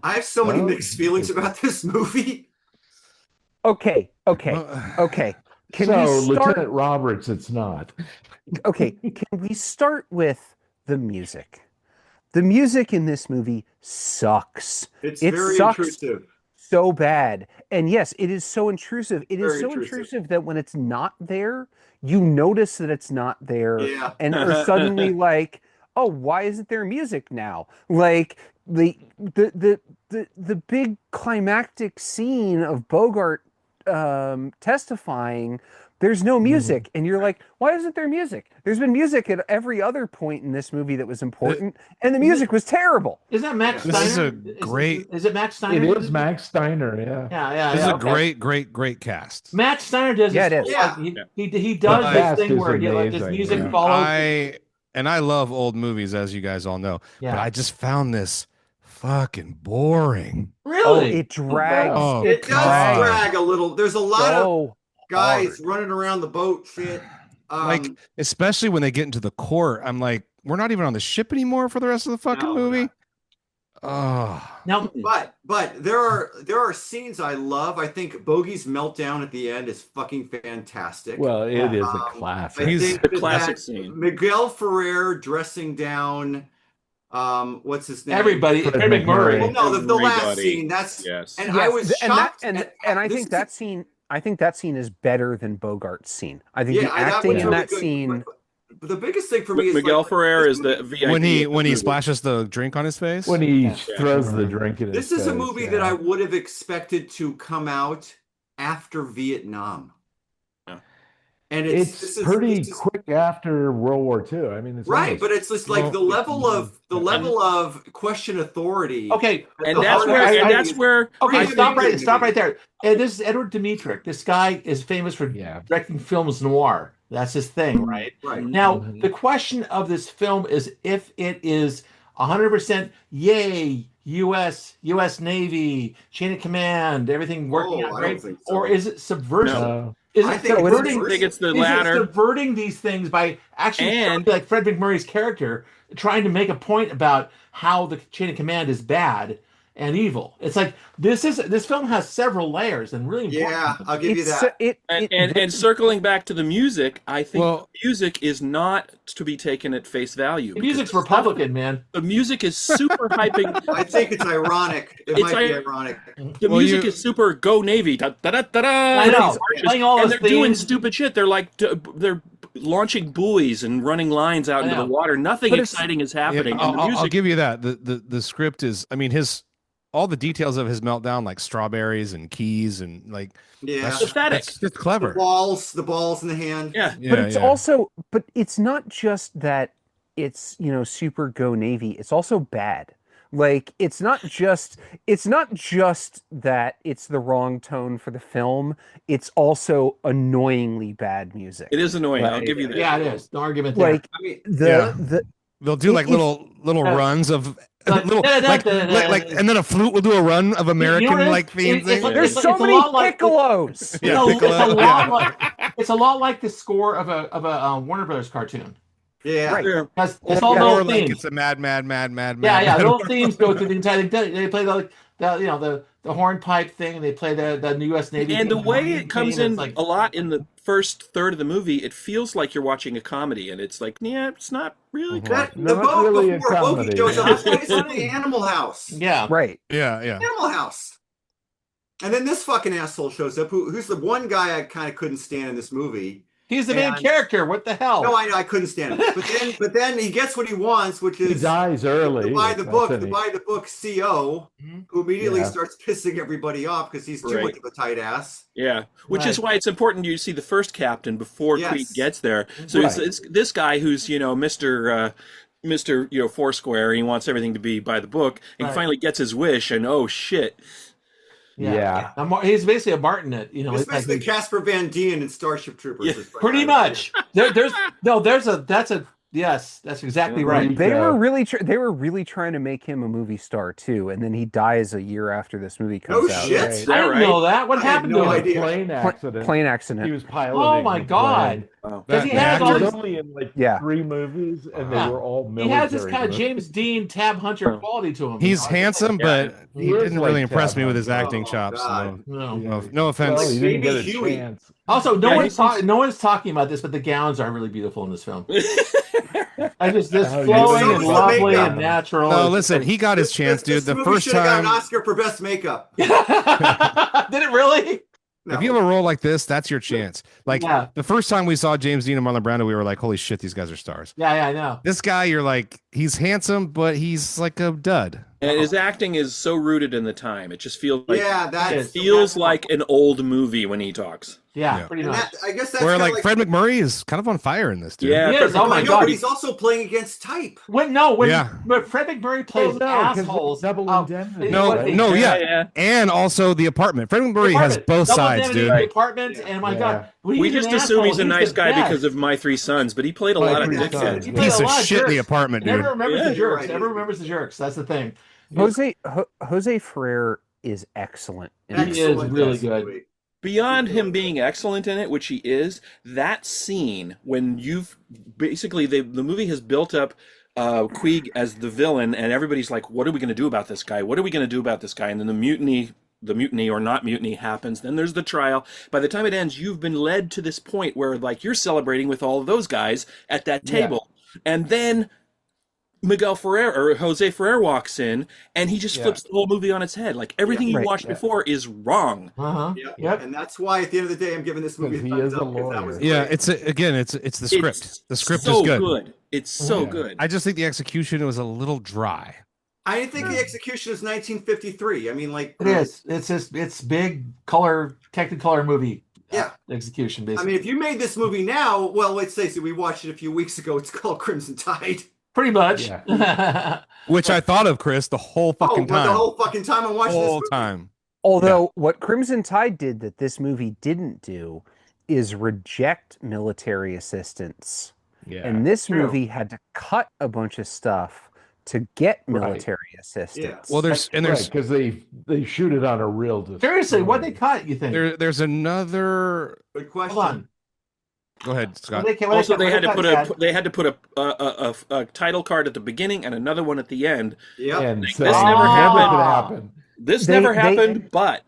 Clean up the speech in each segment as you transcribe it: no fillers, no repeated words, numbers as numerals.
I have so many mixed feelings about this movie. Okay. Can we So, start? Lieutenant Roberts, it's not. Okay, can we start with the music? The music in this movie sucks. It's It very sucks intrusive. so bad. And yes, it is so intrusive. It is Very so intrusive. intrusive that when it's not there, you notice that it's not there Yeah. and are suddenly like, "Oh, why isn't there music now?" Like the big climactic scene of Bogart testifying, there's no music, and you're like, why isn't there music? There's been music at every other point in this movie that was important, and the music was terrible. Isn't that Max This Steiner? is a great. Is it Max Steiner? It is Max Steiner, yeah. Yeah. This is a okay. great cast. Max Steiner does. Yeah, this, it is. Yeah. He does The this cast thing is where like his amazing, music yeah. follows. I love old movies, as you guys all know, Yeah. but I just found this fucking boring. Oh, Really? it drags. Oh, It does God. drag a little. There's a lot of So guys hard. running around the boat shit. Like, especially when they get into the court, I'm like, we're not even on the ship anymore for the rest of the fucking No, movie. Oh, Now, but there are scenes I love. I think Bogey's meltdown at the end is fucking fantastic. Well, it is a I classic. think a classic scene. Miguel Ferrer dressing down, what's his name? everybody, Fred Fred McMurray. Well, no, the last Everybody. scene. That's Yes. and Yes, I was and that shocked. and I this think is- that scene. I think that scene is better than Bogart's scene. I think yeah, the that acting was in really that good. scene. But the biggest thing for me is Miguel like, Ferrer this is the movie- VIP. when he of the movie. splashes the drink on his face. When he Yeah. throws the drink in This his is a face, movie yeah. that I would have expected to come out after Vietnam. Yeah. And It's this is- pretty this is- quick after World War II. I mean, it's right, almost but it's just like the level of question authority. Okay, at And the that's heart of where. this And movie that's is where. okay, really stop good. right there. And this is Edward Dmytryk. This guy is famous for Yeah. directing films noir. That's his thing, right? Right. Now, Mhm. the question of this film is if it is 100% yay, U.S. Navy, chain of command, everything working Oh, out I great, don't think so. or is it subversive? No. Is I it think it's subverting? I think it's the Is it latter. subverting these things by actually And- like Fred McMurray's character trying to make a point about how the chain of command is bad and evil? It's like this film has several layers and really important. Yeah, I'll give you It's that. And circling back to the music, I think Well- the music is not to be taken at face value. The because music's the Republican, man. The music is super hyping. I think it's ironic. It It's might be like- ironic. The Well, music you- is super go Navy. Da, da, da, da, da, I know. these marches, Playing all and those they're doing themes. stupid shit. They're like they're launching buoys and running lines out I into the know. water. Nothing But it's- exciting is Yeah, happening. and the I'll music, give you that. The script is. I mean, all the details of his meltdown, like strawberries and keys, and like Yeah. that's Pathetic. just The clever. the balls in the hand. yeah. Yeah, but it's yeah. also, but it's not just that it's, super go Navy. It's also bad. Like it's not just that it's the wrong tone for the film. It's also annoyingly bad music. It is annoying. I'll Right. give you that. Yeah, it is. No argument there. Like I mean, the They'll do like if- little runs of Like, little like, and then a flute will do a run of American what it is? like theme It's thing. like- there's it's so a many lot like- piccolos. Yeah, it's Piccolo, a lot yeah. like it's a lot like the score of a Warner Brothers cartoon. yeah. Right. Yeah. Because it's all Or those like themes. it's a mad. Yeah, those themes go through the entire. They play the hornpipe thing, and they play the U.S. Navy. And the thing, way Marine it comes theme, in it's like, a lot in the first third of the movie, it feels like you're watching a comedy, and it's like, yeah, it's not really. That, Not the boat really a before Bogey comedy. shows up, it's in the Animal House. yeah. Right. Yeah. Animal House. And then this fucking asshole shows up, who's the one guy I kind of couldn't stand in this movie. He's the main And- character. What the hell? No, I couldn't stand it. But then he gets what he wants, which He is dies early. to buy the That's book, an- to buy the book CO, Mhm. who immediately Yeah. starts pissing everybody off because he's too Right. much of a tight ass. Yeah, which is Right. why it's important you see the first captain before Yes. Creed gets there. So Right. it's this guy who's Mister Foursquare. He wants everything to be by the book, and Right. he finally gets his wish. And oh shit, Yeah. He's basically a Martinet. It's it's like basically Casper Van Dien in Starship Troopers. Yeah, It's like- pretty much. Yes, that's exactly right. They Yeah. were really trying to make him a movie star too, and then he dies a year after this movie comes No out. shit. that I didn't right? know that. What I had happened no to him? idea. Plane accident. Plane He accident. was piloting. Oh my the God! plane. Wow. Because he has He all was these. only in like Yeah. 3 movies, and they Yeah. were all He military. has this kind of movies. James Dean Tab Hunter quality to him. He's handsome, but He he is didn't like really impress Tab me with his Hunter. acting Oh, chops. God. No offense. Well, he didn't Baby get a Huey. chance. Also, no Yeah, one's talking about this, but the gowns are really beautiful in this film. I just this Oh, flowing so and is the lovely makeup. and natural. No, It's listen, he got his chance, dude. This The movie first should have got an time, Oscar for best makeup. Did it really? No. if you have a role like this, that's your chance. Like Yeah. the first time we saw James Dean and Marlon Brando, we were like, "Holy shit, these guys are stars." Yeah, I know. This guy, you're like, he's handsome, but he's like a dud. And his acting is so rooted in the time. It just feels like Yeah, It feels like an old movie when he talks. Yeah, Yeah. pretty And much. that, I guess that's Where kinda like Fred McMurray is kind of on fire in this, dude. Yeah, He is. Fred Oh my I know, God. but he's also playing against type. When Fred McMurray plays Oh, no, 'cause assholes. Double Indemnity, No, right? no, yeah. yeah. And also the apartment. Fred McMurray has both Double sides, Indemnity, dude. The apartment, and my Yeah. God, when We he's just an assume he's a asshole, nice the guy best. because of My Three Sons, but he played a My lot of Three dickheads. Sons. He played Piece a of lot shit in the jerks. apartment, dude. Never remembers Yeah, the you're jerks. right. Never remembers the jerks. That's the thing. Jose Ferrer is excellent. In He this is Excellent, movie. really yes, good. movie. Beyond him being excellent in it, which he is, that scene when you've basically the movie has built up Queeg as the villain, and everybody's like, "What are we going to do about this guy? What are we going to do about this guy?" And then the mutiny or not mutiny happens. Then there's the trial. By the time it ends, you've been led to this point where like you're celebrating with all of those guys at that table, and then Miguel Ferrer or Jose Ferrer walks in and he just flips the whole movie on its head. Like everything you watched before is wrong. Yeah. Yep. And that's why at the end of the day I'm giving this movie a Because he thumbs is a up, 'cause that lawyer. was Yeah, great. it's the script. The script so is good. It's so Yeah. good. I just think the execution was a little dry. I didn't think the execution is 1953. I mean, like It is. It's big color, Technicolor movie. Yeah. Execution I basically. mean, if you made this movie now, well, let's face it, we watched it a few weeks ago. It's called Crimson Tide. Pretty much. Yeah. Which I thought of, Chris, the whole fucking but time. the whole fucking time I'm watching this whole movie. time. Although what Crimson Tide did that this movie didn't do is reject military assistance. Yeah. And this True. movie had to cut a bunch of stuff to get military assistance. Well, there's because they shoot it on a real. Seriously, what they cut? You think? there's another. Good question. Hold on. Go ahead, Scott. Also, they had to put a title card at the beginning and another one at the end. Yeah. And This so never happened. could happen. This They- never they- happened, but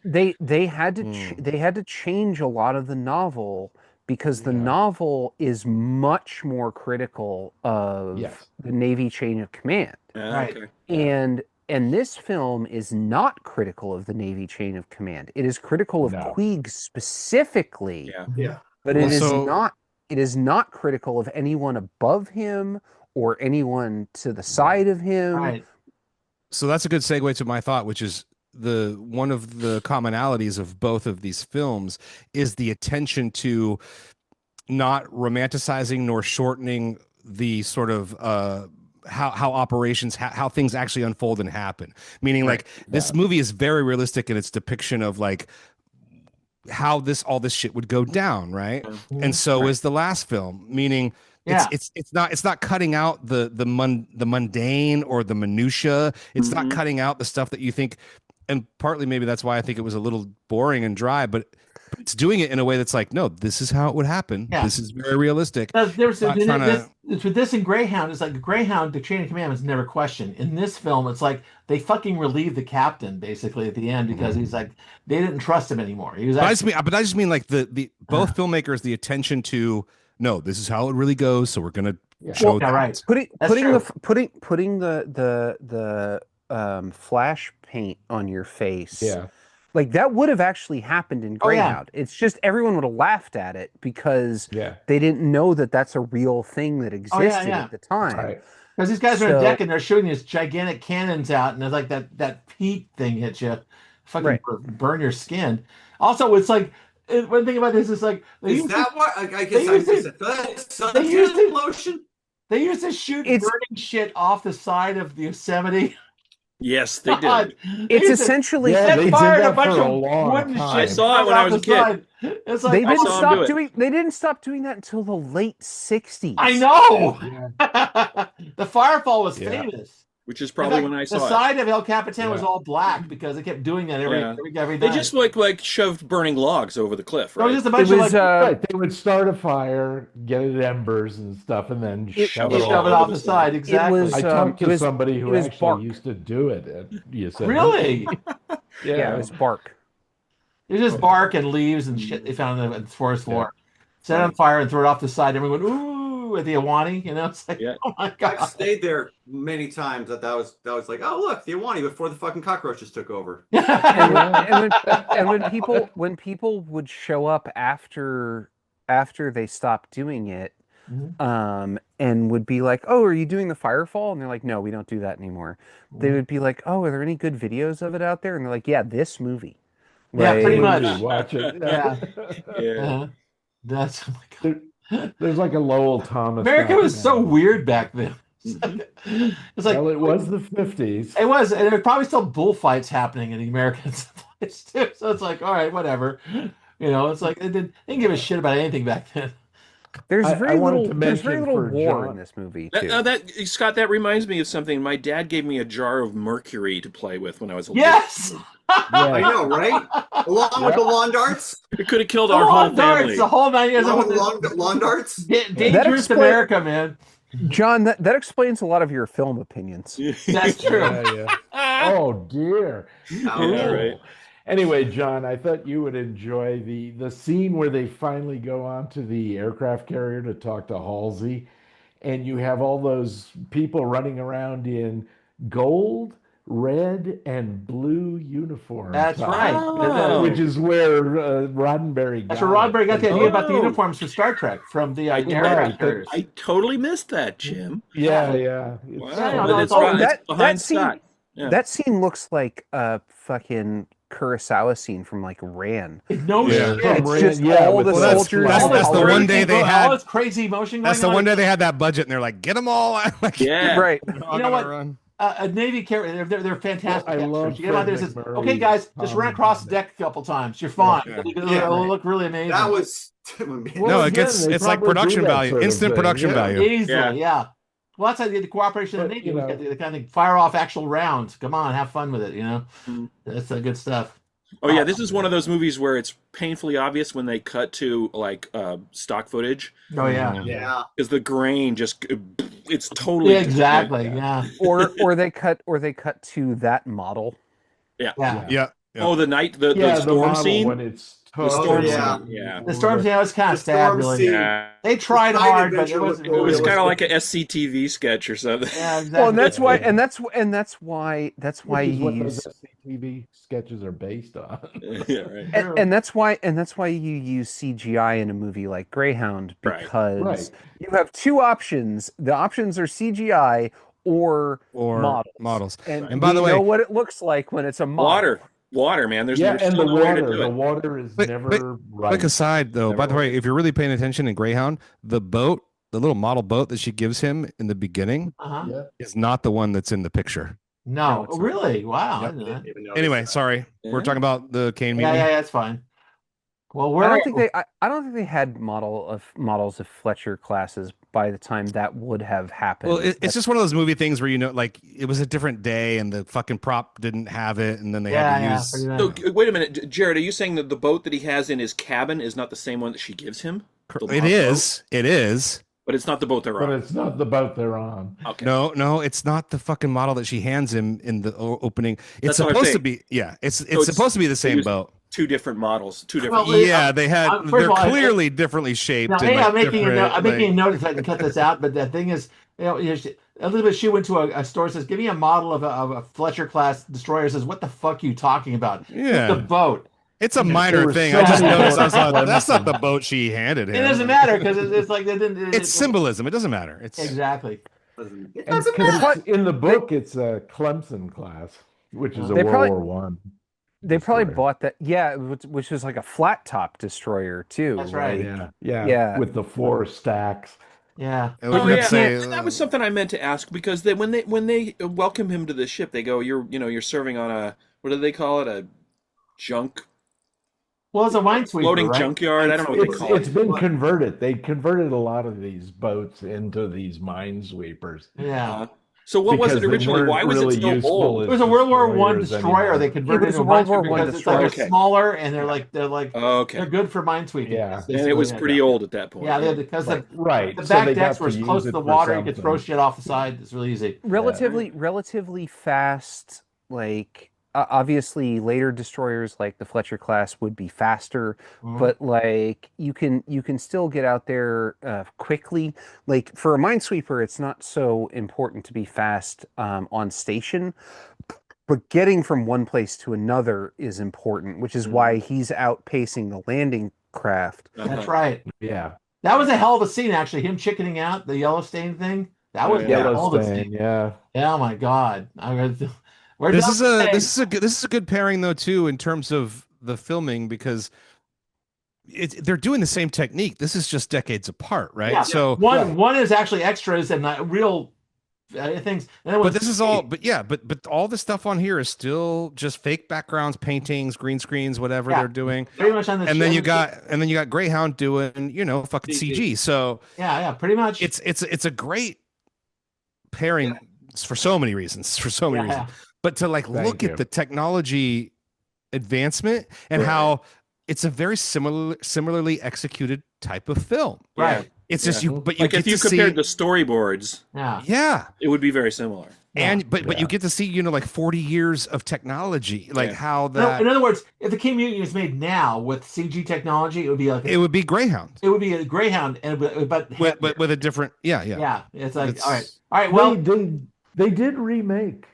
they had to they had to change a lot of the novel because the novel is much more critical of the Navy chain of command. Right. okay. And this film is not critical of the Navy chain of command. It is critical of No. Queeg specifically. Yeah. Yeah. But it is Also- not. It is not critical of anyone above him or anyone to the side of him. Right. So that's a good segue to my thought, which is one of the commonalities of both of these films is the attention to not romanticizing nor shortening the sort of how operations how things actually unfold and happen. Meaning, like this movie is very realistic in its depiction of like how all this shit would go down, right? And so is the last film, meaning it's not cutting out the mundane or the minutia. It's not cutting out the stuff that you think, and partly maybe that's why I think it was a little boring and dry, but it's doing it in a way that's like, no, this is how it would happen. Yeah. This is very realistic. There's Not trying to- with this in Greyhound, it's like Greyhound, the chain of command is never questioned. In this film, it's like they fucking relieve the captain basically at the end because he's like they didn't trust him anymore. He was But I just mean like the both filmmakers, the attention to no, this is how it really goes. So we're gonna show yeah, that. right. Putting the flash paint on your face. Yeah. Like that would have actually happened in Oh, yeah. Greyhound. It's just everyone would have laughed at it because Yeah. they didn't know that that's a real thing that existed yeah. at the time. Right. Because these guys are on So- deck and they're shooting these gigantic cannons out, and there's like that peak thing hits you, fucking Right. burn your skin. Also, it's like one thing about this is like Is that what? I they guess I used guess it- that's they used it- lotion. they used to shoot It's- burning shit off the side of the Yosemite. Yes, they did. God, they It's used to- essentially Yeah, Set they did fire to that a bunch for a of long wooden time. shit I saw it when I was a kid. outside. It's like they didn't saw him do stop it. doing they didn't stop doing that until the late 60s. I know. Yeah. The Firefall was Yeah. famous. which is In probably fact, when I the saw it. side of El Capitan was Yeah. all black because they kept doing that every Yeah. every They night. just like shoved burning logs over the cliff, There was right? just a It bunch of was like Right, they would start a fire, get it embers and stuff, and then shove it shove shove it all off over the the side. side. Exactly. I talked it to was somebody it who was actually bark. used to do it at Yosemite. Really? Yeah, it was bark. It was just Oh. bark and leaves and shit they found in the forest floor. Set it on Funny. fire and throw it off the side. Everyone went, ooh, at the Awani. You know, it's like, Yeah. oh my I've God. stayed there many times. That was like, oh look, the Iwani before the fucking cockroaches took over. And when people would show up after they stopped doing it, Mhm. and would be like, "Oh, are you doing the Firefall?" And they're like, "No, we don't do that anymore." They would be like, "Oh, are there any good videos of it out there?" And they're like, "Yeah, this movie." Yeah, pretty Like, much. Watch it. Yeah. Yeah. Uh-huh. That's, oh my God. There's like a Lowell Thomas. America was so documentary. weird back then. It's like, Well, it was the 50s. it was, and there were probably still bullfights happening in the American place too. So it's like, all right, whatever. You know, it's like they didn't give a shit about anything back then. there's I very wanted little to there's very mention little for war John- in this movie That, too. Scott, that reminds me of something. My dad gave me a jar of mercury to play with when I was a Yes, I Yeah, know, right? Along with the lawn darts, It could have killed the our whole lawn darts, family. the whole 9 years. along with lawn darts. Dangerous explain- America, man. John, that explains a lot of your film opinions. That's true. yeah. Oh dear. Yeah, right. Anyway, John, I thought you would enjoy the scene where they finally go onto the aircraft carrier to talk to Halsey, and you have all those people running around in gold, red, and blue uniforms. That's right. Oh. Which is where Roddenberry got That's where Roddenberry got the idea about the Oh. uniforms for Star Trek from the I aircraft carriers. I totally missed that, Jim. Yeah, yeah. Wow. Yeah, But no, it's, oh, right- that- it's behind that scene- Scott. Yeah. That scene looks like a fucking Kurosawa scene from like Ran. No Yeah. shit. It's just Yeah, all with the the- soldiers. that's- All that's this the one crazy day they mo- had- all this crazy motion. That's the going one on. day they had that budget, and they're like, "Get them all!" Like, Yeah. Right. we're all You know gonna what? run. A Navy carrier, they're fantastic. I love extras. You get out there and Fred says, McMurray, "Okay, guys, just Tom run across the Hanks. deck a couple times. You're fine. Yeah. It'll look really amazing." That was Well, No, it again, gets they it's like probably do production that value, sort of instant thing, production yeah. value. Easily, yeah. Well, that's how you get the cooperation of the But, Navy. you We know- get the kind of fire off actual rounds. Come on, have fun with it. You know, Mhm. that's good stuff. Oh yeah, this is one of those movies where it's painfully obvious when they cut to like stock footage Oh yeah, yeah. because the grain just it's totally yeah, exactly. different. Yeah, or they cut to that model. yeah. Yeah. Oh, the Yeah, the storm model scene. when it's The storm yeah. scene. Yeah. The storm scene was kind The of sad, storm really. scene. Yeah. They tried The hard, Caine but it adventure wasn't. was It was really- kind of like a SCTV sketch or something. Yeah, exactly. Well, and that's why Which is you what use those SCTV sketches are based on. Yeah, right. and that's why you use CGI in a movie like Greyhound, Right. because Right. you have two options. The options are CGI or models. And And by we the way, know what it looks like when it's a model. Water, man. There's Yeah, there's and the no way to water. do The it. water is Quick- never right. quick aside though, by the way, if you're really paying attention in Greyhound, the boat, the little model boat that she gives him in the beginning, Uh-huh. Yeah. is not the one that's in the picture. No, it's not. really? Wow. I Yep, didn't know that. didn't even notice Anyway, that. sorry, we're Yeah. talking about the Caine Yeah, Mutiny. yeah, that's fine. Well, I we're don't think they had models of Fletcher classes by the time that would have happened. Well, it's just one of those movie things where like it was a different day and the fucking prop didn't have it, and then they had to use. pretty much. So wait a minute, Jared. Are you saying that the boat that he has in his cabin is not the same one that she gives him? The It log is. It is. boat? But it's not the boat they're But on. it's not the boat they're on. Okay. No, it's not the fucking model that she hands him in the opening. It's That's what I'm supposed to saying. be. Yeah, it's it's- supposed to be the same used- boat. Two different models. Two different. Well, Yeah, they had. first They're of all, clearly differently shaped. Now, and, hey, like, I'm making a different, note. I'm making a like- note if I can cut this out. But the thing is, Elizabeth Shue went to a store and says, "Give me a model of a Fletcher class destroyer." Says, "What the fuck are you talking about? Yeah. The boat." It's a There minor were thing. so I just many noticed. I boats. was like, that's not the boat she handed him. It doesn't matter because it's like they didn't. It's symbolism. It doesn't matter. It's Exactly. It And doesn't 'cause matter. in the book, it's a Clemson class, which is a They World probably- War One. They probably destroyer. bought that. Yeah, which was like a flat top destroyer too. That's right. like- Yeah, with the 4 stacks. Yeah. I was Oh gonna yeah, say, and that was something I meant to ask because when they welcome him to the ship, they go, "You're serving on a what do they call it? A junk Well, it's a minesweeper, floating right? junkyard. I don't know what they It's, call it's it." been converted. They converted a lot of these boats into these minesweepers. Yeah. So what was because it they originally? weren't Why was really it so useful old? as It was a World War One destroyers destroyer. anymore. They It converted was into a a World minesweeper War I because it's like destroyer. they're smaller and they're like Okay. they're good for minesweeping. Yeah. And it was pretty old at that point. Yeah, because Right. the So back they decks got were to use close to it the for water. You could throw something. shit off the side. It's really easy. Relatively fast. Like obviously, later destroyers like the Fletcher class would be faster, Mhm. but like you can still get out there quickly. Like for a minesweeper, it's not so important to be fast on station, but getting from one place to another is important, which is why he's outpacing the landing craft. That's right. Yeah. That was a hell of a scene, actually. Him chickening out the Yellowstone thing. That was Yeah. a hell of a Yellowstone. scene. Yeah. Oh my god. We're This done is for a today. this is a good pairing though too in terms of the filming because they're doing the same technique. This is just decades apart, right? Yeah. So One is actually extras and real things. And then but this is all but all the stuff on here is still just fake backgrounds, paintings, green screens, whatever they're doing. pretty much on the And then you got Greyhound doing, fucking CG. So yeah, pretty much. it's a great pairing for so many reasons. But to like Thank look you. at the technology advancement and how it's a very similarly executed type of film. Right. It's just you, but you Like get if you to compared see, the storyboards, yeah, it would be very similar. and but you get to see, like 40 years of technology, like how No, that in other words, if the Caine Mutiny was made now with CG technology, it would be like it would be Greyhound, it would be a Greyhound, and but with a different, yeah. yeah, it's like It's- all right. Well, They did remake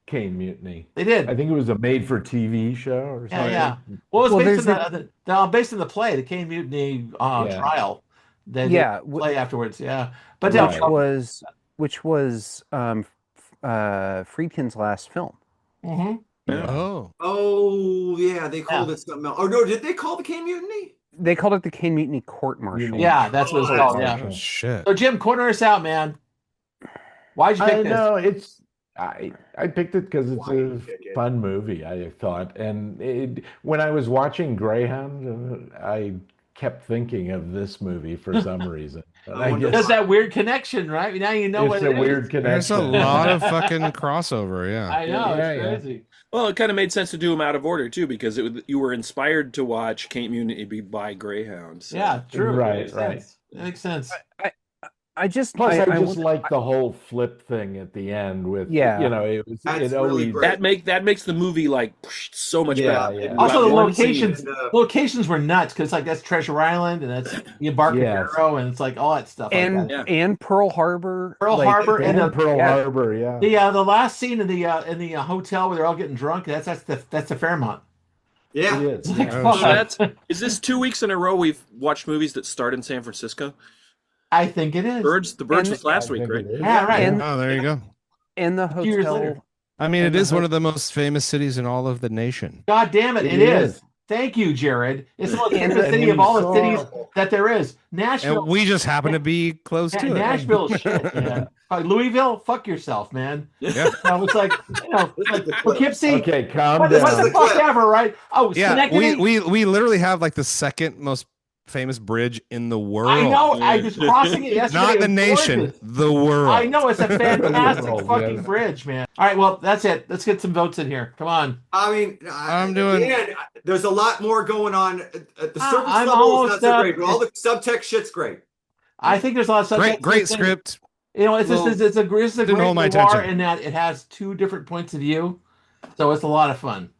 Caine Mutiny. they did. I think it was a made-for-TV show or Yeah, something. yeah. Well, it's Well, based there's on based on the play, the Caine Mutiny trial. They play afterwards. Yeah, but which was Friedkin's last film. Mhm. Oh, Oh yeah, they called it something else. Oh no, did they call the Caine Mutiny? They called it the Caine Mutiny Court Martial. Yeah, that's what it's called. Yeah. oh shit. So Jim, corner us out, man. Why'd you pick I this? know I picked it because it's Why did a you pick it? fun movie, I thought. And when I was watching Greyhound, I kept thinking of this movie for some reason. But I wonder guess There's that weird connection, right? Now you know what it's a it is. weird connection. There's a lot of fucking crossover, yeah. I know, Yeah, it's yeah. crazy. Well, it kind of made sense to do them out of order too, because you were inspired to watch Caine Mutiny by Greyhound. So. Yeah, true. Right, It makes right. sense. It makes sense. I just Plus, I just wonder- like the whole flip thing at the end with, Yeah. That's it really always, great. That makes the movie like so much Yeah, better. yeah. Also, the That one scene- locations locations were nuts because like that's Treasure Island and that's the Embarcadero and it's like all that stuff. Like and that. and Pearl Harbor, Pearl Harbor and and Pearl yeah. Harbor, yeah. the last scene in the hotel where they're all getting drunk. That's the Fairmont. Yeah. It is. Like, yeah. Oh, fuck. shit. Is this 2 weeks in a row we've watched movies that start in San Francisco? I think it is. The Birds And- was last I week, think right? it is. Yeah, right. And Oh, there you go. and the Few years later. hotel. I mean, And it the is one of the most famous cities in all of the nation. God damn it, It it is. is. Thank you, Jared. It's the most And famous the- city and of we all the saw- cities that there is. Nashville. And we just happen to be close Yeah, to it. Nashville shit, man. Louisville, fuck yourself, man. Yeah. It's like, It's like the Poughkeepsie. Okay, calm What the down. fuck ever, right? Oh, Yeah, Schenectady. we literally have like the second most famous bridge in the world. I know. I was crossing it yesterday. Not It the was nation, gorgeous. the world. I know it's a fantastic World, fucking yes. bridge, man. All right, well, that's it. Let's get some votes in here. Come on. I mean, I'm doing- again, there's a lot more going on. At the surface I'm level is almost, not so great, but all the subtext shit's great. I think there's a lot of subjects. Great script. It's Well, just it's a great didn't hold my noir attention. in that it has two different points of view, so it's a lot of fun.